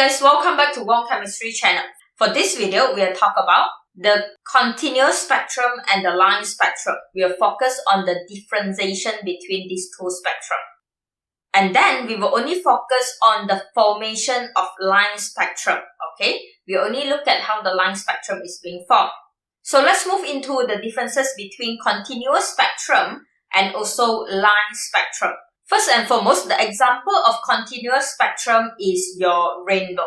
guys, welcome back to Warm Chemistry channel. For this video, we'll talk about the continuous spectrum and the line spectrum. We'll focus on the differentiation between these two spectrum. And then we will only focus on the formation of line spectrum. Okay, we only look at how the line spectrum is being formed. So let's move into the differences between continuous spectrum and also line spectrum. First and foremost, the example of continuous spectrum is your rainbow.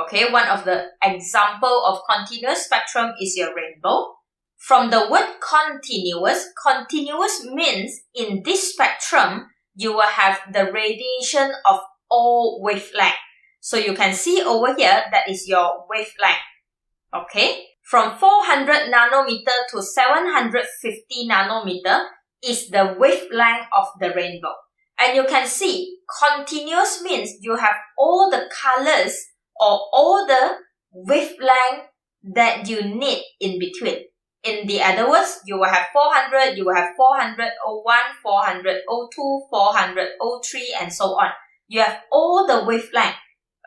Okay, one of the example of continuous spectrum is your rainbow. From the word continuous, continuous means in this spectrum, you will have the radiation of all wavelength. So you can see over here, that is your wavelength. Okay, from 400 nanometer to 750 nanometer is the wavelength of the rainbow. And you can see continuous means you have all the colors or all the wavelength that you need in between. In the other words, you will have 400, you will have 401, 402, 403 and so on. You have all the wavelength.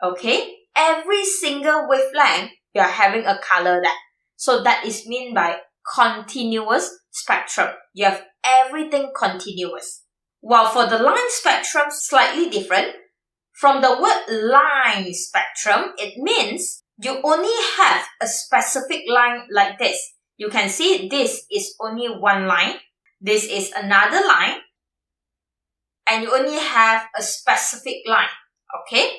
Okay? Every single wavelength, you are having a color there. So that is meant by continuous spectrum. You have everything continuous. While for the line spectrum, slightly different. From the word line spectrum, it means you only have a specific line like this. You can see this is only one line. This is another line. And you only have a specific line. Okay?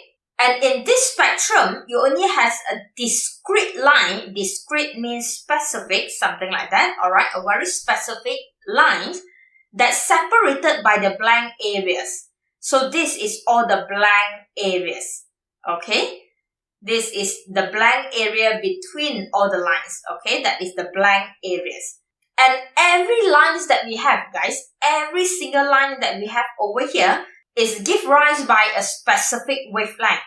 And in this spectrum, you only have a discrete line. Discrete means specific, something like that. Alright, a very specific line that's separated by the blank areas. So this is all the blank areas. Okay? This is the blank area between all the lines. Okay? That is the blank areas. And every lines that we have, guys, every single line that we have over here is give rise by a specific wavelength.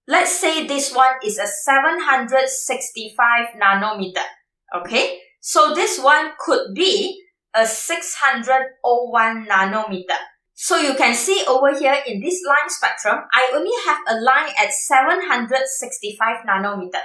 Let's say this one is a 765 nanometer. Okay? So this one could be a 601 nanometer. So you can see over here in this line spectrum, I only have a line at 765 nanometer.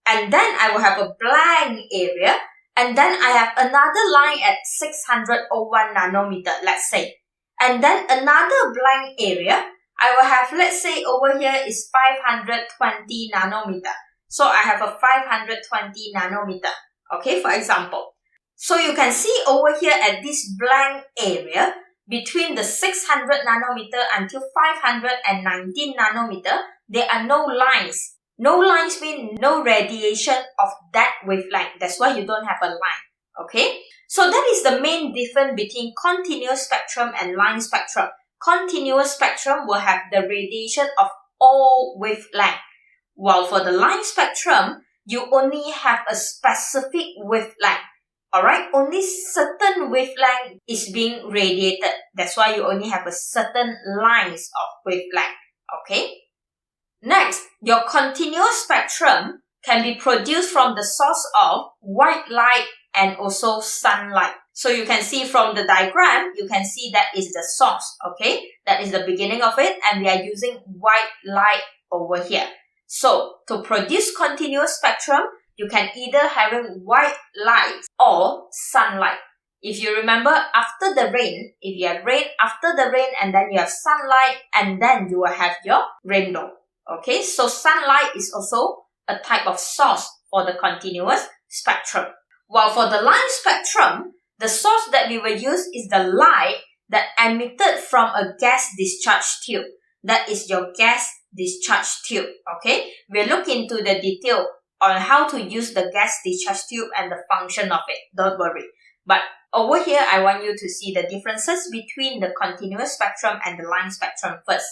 And then I will have a blank area. And then I have another line at 601 nanometer, let's say. And then another blank area, I will have, let's say over here is 520 nanometer. So I have a 520 nanometer. Okay, for example. So you can see over here at this blank area, between the 600 nanometer until 519 nanometer, there are no lines. No lines mean no radiation of that wavelength. That's why you don't have a line. Okay? So that is the main difference between continuous spectrum and line spectrum. Continuous spectrum will have the radiation of all wavelength. While for the line spectrum, you only have a specific wavelength. Alright, only certain wavelength is being radiated. That's why you only have a certain lines of wavelength. Okay? Next, your continuous spectrum can be produced from the source of white light and also sunlight. So you can see from the diagram, you can see that is the source. Okay? That is the beginning of it, and we are using white light over here. So, to produce continuous spectrum, you can either having white light or sunlight. If you remember, after the rain, if you have rain, after the rain, and then you have sunlight, and then you will have your rainbow. Okay, so sunlight is also a type of source for the continuous spectrum. While for the line spectrum, the source that we will use is the light that emitted from a gas discharge tube. That is your gas discharge tube. Okay, we'll look into the detail on how to use the gas discharge tube and the function of it. Don't worry. But over here, I want you to see the differences between the continuous spectrum and the line spectrum first.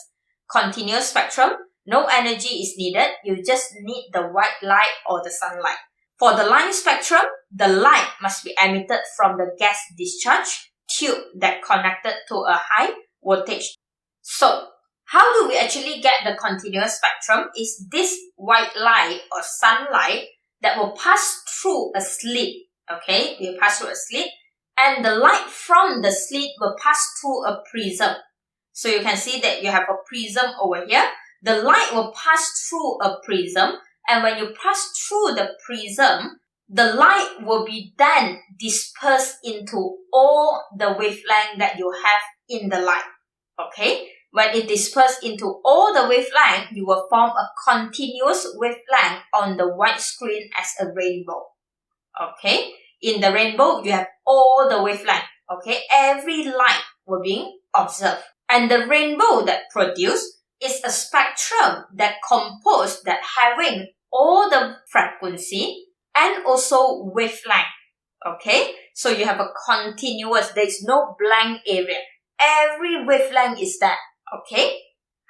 Continuous spectrum, no energy is needed. You just need the white light or the sunlight. For the line spectrum, the light must be emitted from the gas discharge tube that connected to a high voltage. So, how do we actually get the continuous spectrum? Is this white light or sunlight that will pass through a slit. Okay, will pass through a slit, and the light from the slit will pass through a prism. So you can see that you have a prism over here. The light will pass through a prism, and when you pass through the prism, the light will be then dispersed into all the wavelength that you have in the light. Okay? When it disperses into all the wavelength, you will form a continuous wavelength on the white screen as a rainbow. Okay? In the rainbow, you have all the wavelength. Okay? Every light will be observed. And the rainbow that produced is a spectrum that composed that having all the frequency and also wavelength. Okay? So you have a continuous, there is no blank area. Every wavelength is there. Okay?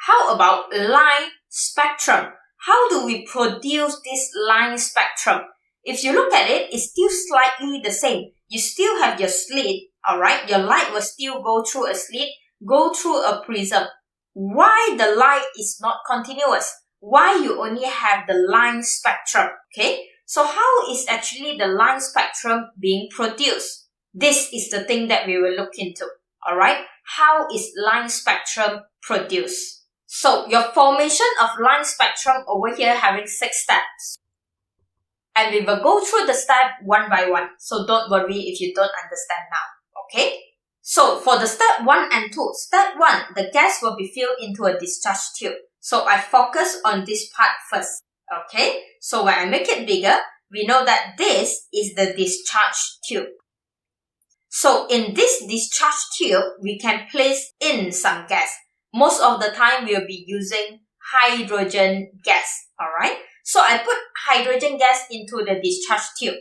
How about line spectrum? How do we produce this line spectrum? If you look at it, it's still slightly the same. You still have your slit, alright? Your light will still go through a slit, go through a prism. Why the light is not continuous? Why you only have the line spectrum? Okay? So how is actually the line spectrum being produced? This is the thing that we will look into. Alright? How is line spectrum produced? So your formation of line spectrum over here having 6 steps. And we will go through the step one by one. So don't worry if you don't understand now. Okay? So for the step 1 and 2, step 1, the gas will be filled into a discharge tube. So I focus on this part first. Okay? So when I make it bigger, we know that this is the discharge tube. So in this discharge tube, we can place in some gas. Most of the time, we'll be using hydrogen gas. Alright? So I put hydrogen gas into the discharge tube.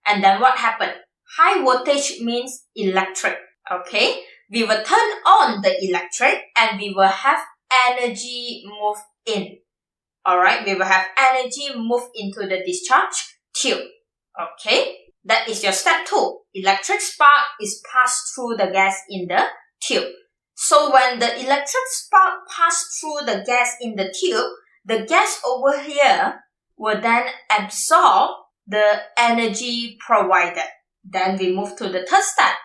And then what happened? High voltage means electric. Okay? We will turn on the electric and we will have energy move in. Alright? We will have energy move into the discharge tube. Okay? That is your step 2. Electric spark is passed through the gas in the tube. So when the electric spark passes through the gas in the tube, the gas over here will then absorb the energy provided. Then we move to the third step.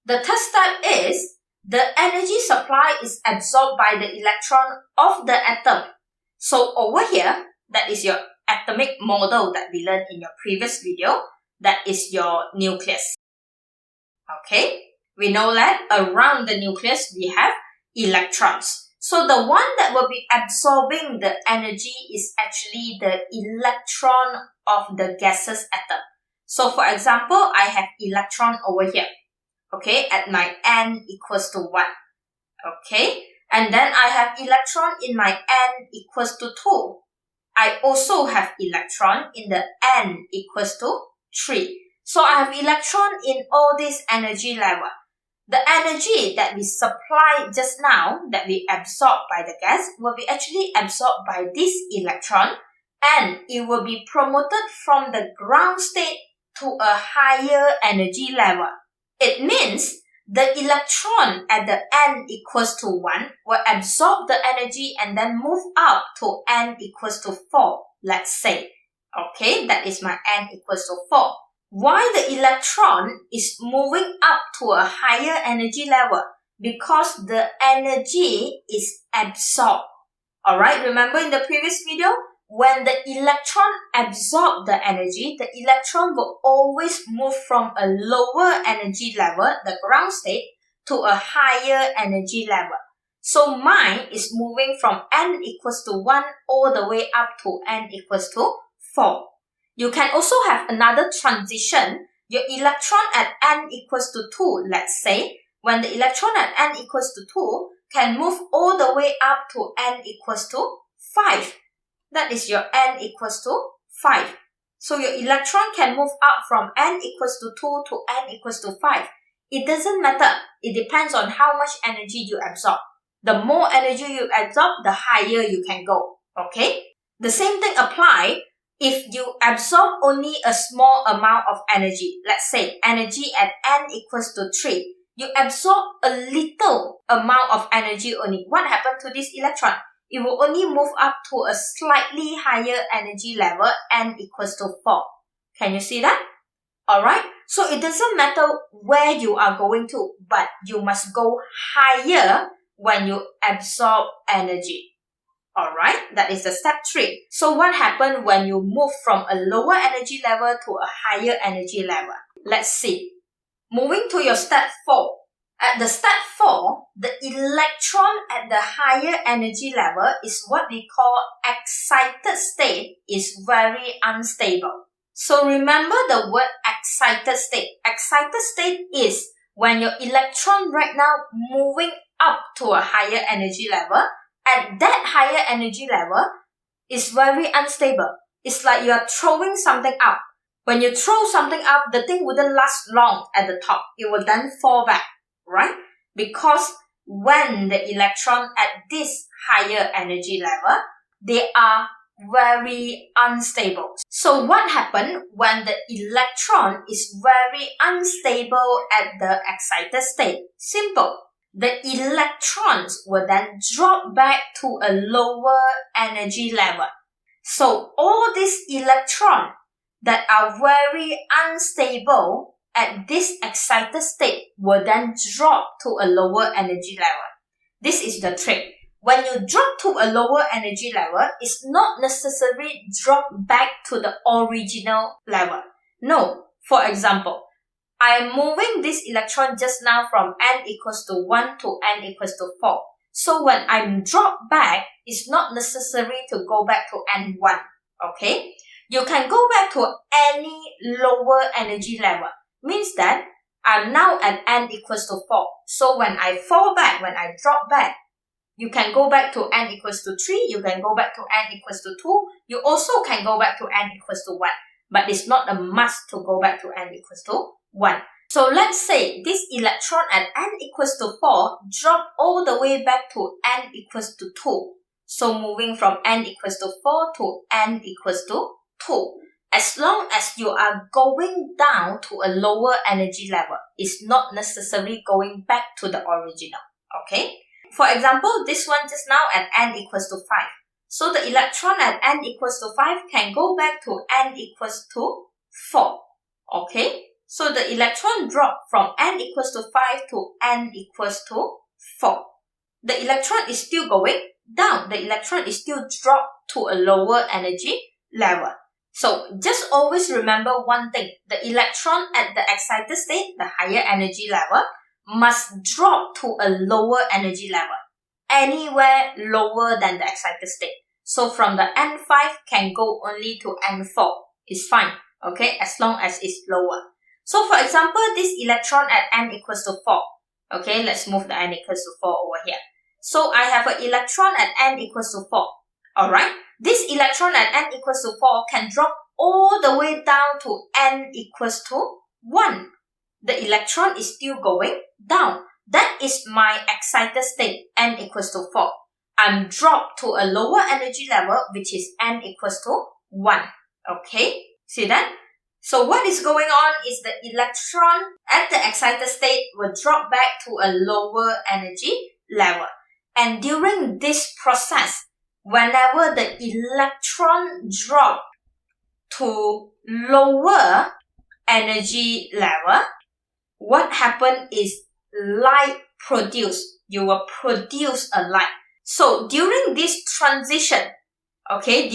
The third step is the energy supply is absorbed by the electron of the atom. So over here, that is your atomic model that we learned in your previous video. That is your nucleus. Okay? We know that around the nucleus we have electrons. So the one that will be absorbing the energy is actually the electron of the gaseous atom. So for example, I have electron over here. Okay? At my n equals to 1. Okay? And then I have electron in my n equals to 2. I also have electron in the n equals to 3. So I have electron in all this energy level. The energy that we supplied just now, that we absorbed by the gas, will be actually absorbed by this electron, and it will be promoted from the ground state to a higher energy level. It means the electron at the n equals to 1 will absorb the energy and then move up to n equals to 4, let's say. Okay, that is my n equals to 4. Why the electron is moving up to a higher energy level? Because the energy is absorbed. Alright, remember in the previous video, when the electron absorbs the energy, the electron will always move from a lower energy level, the ground state, to a higher energy level. So mine is moving from n equals to 1 all the way up to n equals to 4. You can also have another transition. Your electron at n equals to 2, let's say, when the electron at n equals to 2 can move all the way up to n equals to 5. That is your n equals to 5. So your electron can move up from n equals to 2 to n equals to 5. It doesn't matter. It depends on how much energy you absorb. The more energy you absorb, the higher you can go. Okay? The same thing applies if you absorb only a small amount of energy. Let's say energy at n equals to 3. You absorb a little amount of energy only. What happened to this electron? It will only move up to a slightly higher energy level, n equals to 4. Can you see that? Alright, so it doesn't matter where you are going to, but you must go higher when you absorb energy. Alright, that is the step 3. So what happened when you move from a lower energy level to a higher energy level? Let's see. Moving to your step 4. At the step 4, the electron at the higher energy level is what we call excited state, is very unstable. So remember the word excited state. Excited state is when your electron right now moving up to a higher energy level. At that higher energy level, is very unstable. It's like you are throwing something up. When you throw something up, the thing wouldn't last long at the top. It will then fall back, right? Because when the electron at this higher energy level, they are very unstable. So what happened when the electron is very unstable at the excited state? Simple. The electrons will then drop back to a lower energy level. So all these electrons that are very unstable at this excited state will then drop to a lower energy level. This is the trick. When you drop to a lower energy level, it's not necessarily drop back to the original level. No. For example, I am moving this electron just now from n equals to 1 to n equals to 4. So when I'm dropped back, it's not necessary to go back to n1. Okay? You can go back to any lower energy level. Means that I'm now at n equals to 4. So when I fall back, when I drop back, you can go back to n equals to 3. You can go back to n equals to 2. You also can go back to n equals to 1. But it's not a must to go back to n equals to 1. So let's say this electron at n equals to 4 drop all the way back to n equals to 2. So moving from n equals to 4 to n equals to 2. As long as you are going down to a lower energy level, it's not necessarily going back to the original. Okay? For example, this one just now at n equals to 5. So the electron at n equals to 5 can go back to n equals to 4. Okay? So the electron dropped from n equals to 5 to n equals to 4. The electron is still going down. The electron is still dropped to a lower energy level. So just always remember one thing. The electron at the excited state, the higher energy level, must drop to a lower energy level. Anywhere lower than the excited state. So from the N5 can go only to N4. It's fine. Okay, as long as it's lower. So for example, this electron at n equals to 4. Okay, let's move the n equals to 4 over here. So I have an electron at n equals to 4. Alright, this electron at n equals to 4 can drop all the way down to n equals to 1. The electron is still going down. That is my excited state, n equals to 4. I'm dropped to a lower energy level, which is n equals to 1. Okay, see that? So what is going on is the electron at the excited state will drop back to a lower energy level. And during this process, whenever the electron drop to lower energy level, what happens is light produced. You will produce a light. So during this transition, okay,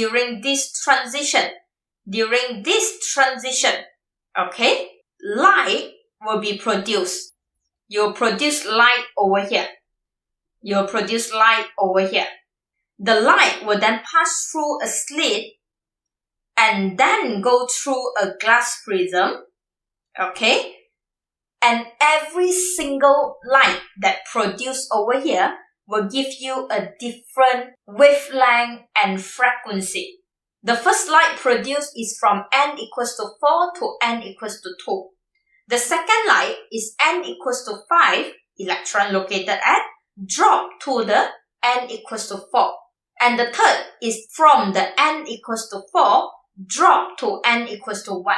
okay, light will be produced. You'll produce light over here. The light will then pass through a slit and then go through a glass prism. Okay? And every single light that produced over here will give you a different wavelength and frequency. The first light produced is from n equals to 4 to n equals to 2. The second light is n equals to 5, electron located at, drop to the n equals to 4. And the third is from the n equals to 4, drop to n equals to 1.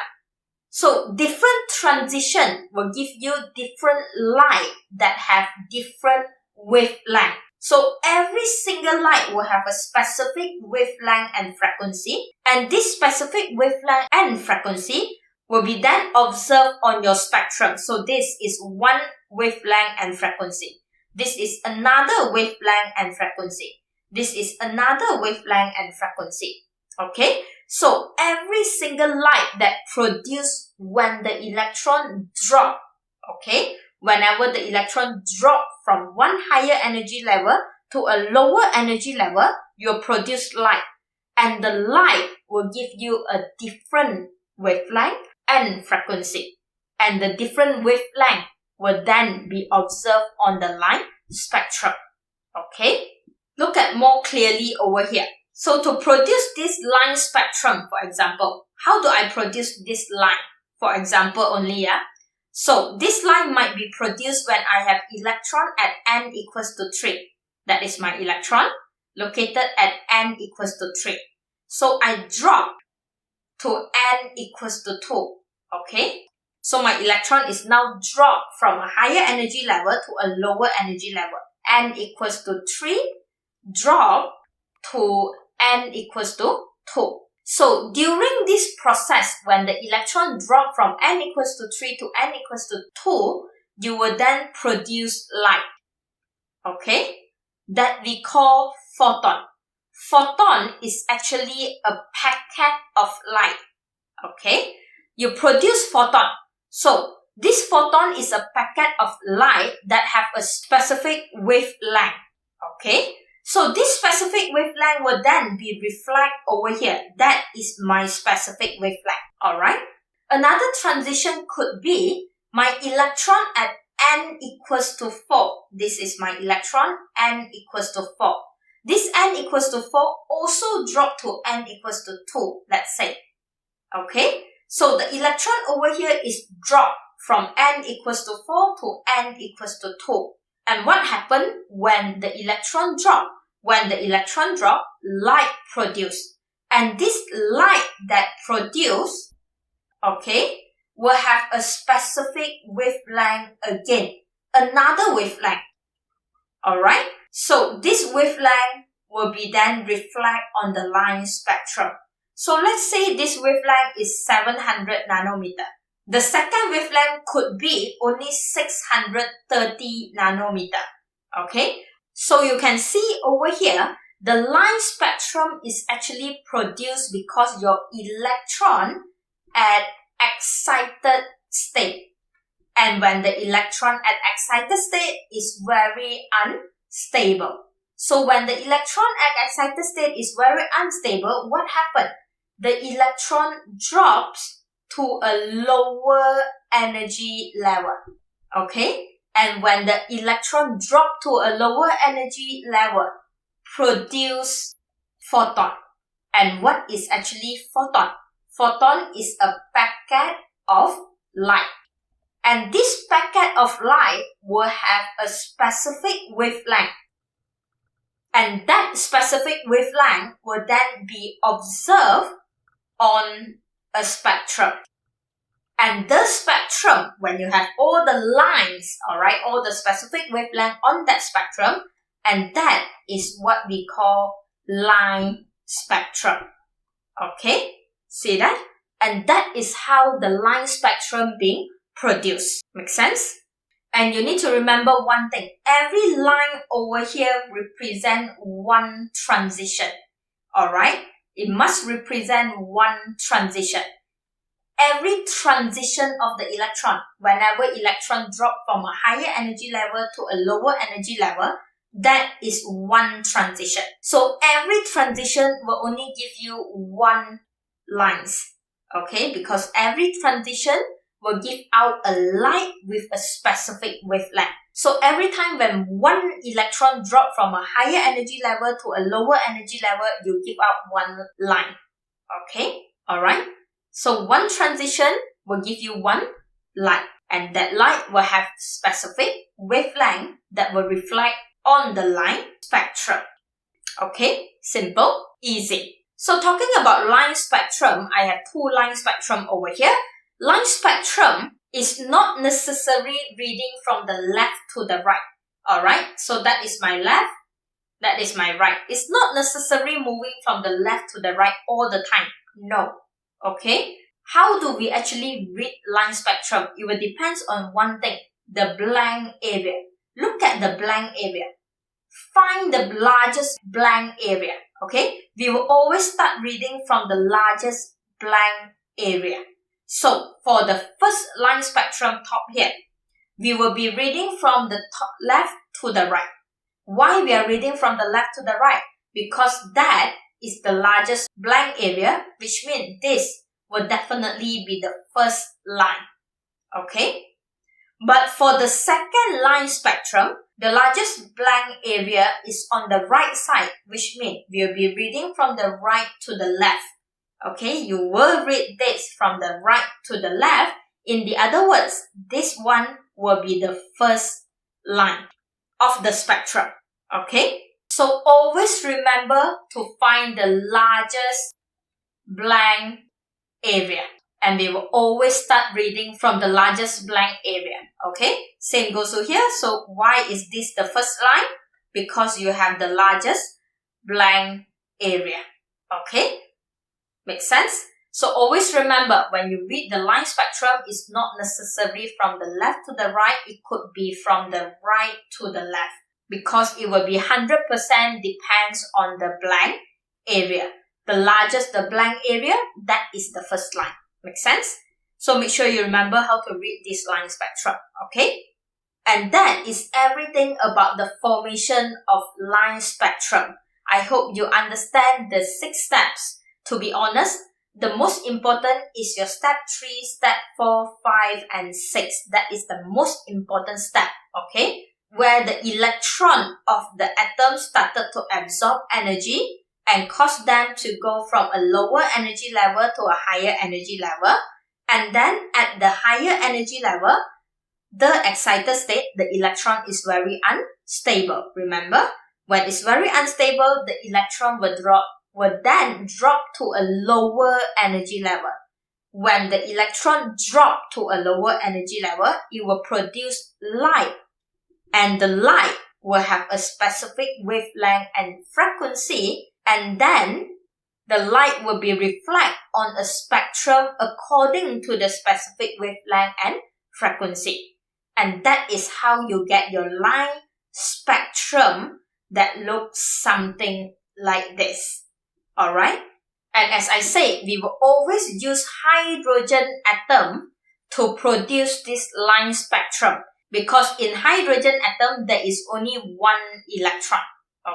So different transition will give you different light that have different wavelength. So every single light will have a specific wavelength and frequency, and this specific wavelength and frequency will be then observed on your spectrum. So this is one wavelength and frequency. This is another wavelength and frequency. This is another wavelength and frequency. Okay, so every single light that produced when the electron drop, okay, whenever the electron drop from one higher energy level to a lower energy level, you'll produce light. And the light will give you a different wavelength and frequency. And the different wavelength will then be observed on the line spectrum. Okay, look at more clearly over here. So to produce this line spectrum, for example, how do I produce this line? For example only, yeah? So this line might be produced when I have electron at n equals to 3. That is my electron located at n equals to 3. So I drop to n equals to 2. Okay? So my electron is now dropped from a higher energy level to a lower energy level. N equals to 3, drop to n equals to 2. So during this process, when the electron drop from n equals to 3 to n equals to 2, you will then produce light. Okay? That we call photon. Photon is actually a packet of light. Okay? You produce photon. So this photon is a packet of light that have a specific wavelength. Okay? So this specific wavelength will then be reflected over here. That is my specific wavelength. Alright? Another transition could be my electron at n equals to 4. This is my electron, n equals to 4. This n equals to 4 also dropped to n equals to 2, let's say. Okay? So the electron over here is dropped from n equals to 4 to n equals to 2. And what happened when the electron dropped? When the electron dropped, light produced. And this light that produced, okay, will have a specific wavelength again. Another wavelength. Alright? So this wavelength will be then reflected on the line spectrum. So let's say this wavelength is 700 nanometer. The second wavelength could be only 630 nanometer. Okay? So you can see over here, the line spectrum is actually produced because your electron at excited state. And when the electron at excited state is very unstable. So when the electron at excited state is very unstable, what happens? The electron drops to a lower energy level. Okay? And when the electron drop to a lower energy level, produce photon. And what is actually photon? Photon is a packet of light. And this packet of light will have a specific wavelength. And that specific wavelength will then be observed on a spectrum. And the spectrum, when you have all the lines, alright, all the specific wavelength on that spectrum, and that is what we call line spectrum. Okay? See that? And that is how the line spectrum being produced. Make sense? And you need to remember one thing. Every line over here represents one transition. Alright? It must represent one transition. Every transition of the electron, whenever electron drop from a higher energy level to a lower energy level, that is one transition. So every transition will only give you one lines. Okay? Because every transition will give out a light with a specific wavelength. So every time when one electron drop from a higher energy level to a lower energy level, you give out one line. Okay? Alright? So one transition will give you one light. And that light will have specific wavelength that will reflect on the line spectrum. Okay? Simple, easy. So talking about line spectrum, I have two line spectrum over here. Line spectrum is not necessarily reading from the left to the right. Alright? So that is my left. That is my right. It's not necessarily moving from the left to the right all the time. No. Okay? How do we actually read line spectrum? It will depend on one thing. The blank area. Look at the blank area. find the largest blank area. Okay, we will always start reading from the largest blank area. So for the first line spectrum top here, we will be reading from the top left to the right. Why we are reading from the left to the right? Because that is the largest blank area, which means this will definitely be the first line. Okay? But for the second line spectrum, the largest blank area is on the right side, which means we'll be reading from the right to the left. Okay, you will read this from the right to the left. In the other words, this one will be the first line of the spectrum. Okay, so always remember to find the largest blank area. And we will always start reading from the largest blank area. Okay, same goes to here. So why is this the first line? Because you have the largest blank area. Okay, makes sense? So always remember, when you read the line spectrum, it's not necessarily from the left to the right. It could be from the right to the left. Because it will be 100% depends on the blank area. The largest the blank area, that is the first line. Make sense? So make sure you remember how to read this line spectrum, okay? And that is everything about the formation of line spectrum. I hope you understand the 6 steps. To be honest, the most important is your step 3, step 4, 5, and 6. That is the most important step, okay? Where the electron of the atom started to absorb energy and cause them to go from a lower energy level to a higher energy level. And then at the higher energy level, the excited state, the electron is very unstable. Remember, when it's very unstable, the electron will then drop to a lower energy level. When the electron drops to a lower energy level, it will produce light. And the light will have a specific wavelength and frequency. And then the light will be reflected on a spectrum according to the specific wavelength and frequency. And that is how you get your line spectrum that looks something like this. Alright? And as I said, we will always use hydrogen atom to produce this line spectrum. Because in hydrogen atom, there is only one electron.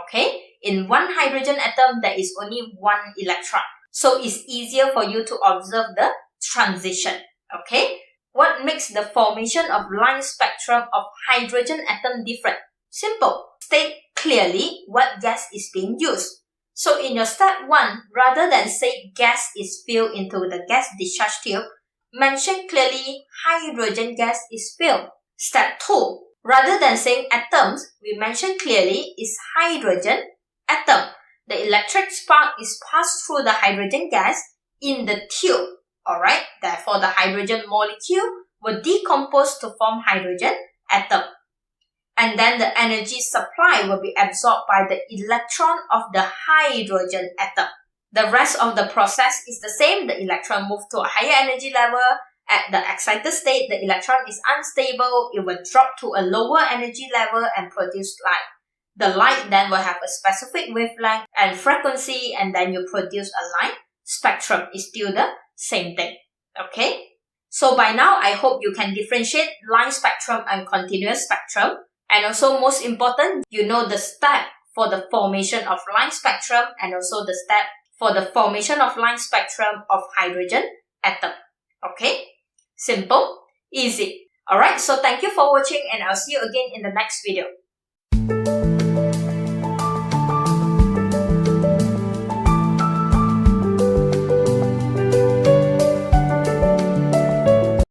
Okay? In one hydrogen atom, there is only one electron. So it's easier for you to observe the transition. Okay? What makes the formation of line spectrum of hydrogen atom different? Simple. State clearly what gas is being used. So in your step 1, rather than say gas is filled into the gas discharge tube, mention clearly hydrogen gas is filled. Step 2, rather than saying atoms, we mention clearly is hydrogen atom. The electric spark is passed through the hydrogen gas in the tube. Alright, therefore the hydrogen molecule will decompose to form hydrogen atom. And then the energy supply will be absorbed by the electron of the hydrogen atom. The rest of the process is the same. The electron moves to a higher energy level. At the excited state, the electron is unstable. It will drop to a lower energy level and produce light. The light then will have a specific wavelength and frequency, and then you produce a line spectrum. It's still the same thing. Okay? So by now, I hope you can differentiate line spectrum and continuous spectrum. And also, most important, you know the step for the formation of line spectrum and also the step for the formation of line spectrum of hydrogen atom. Okay? Simple, easy. Alright, so thank you for watching and I'll see you again in the next video.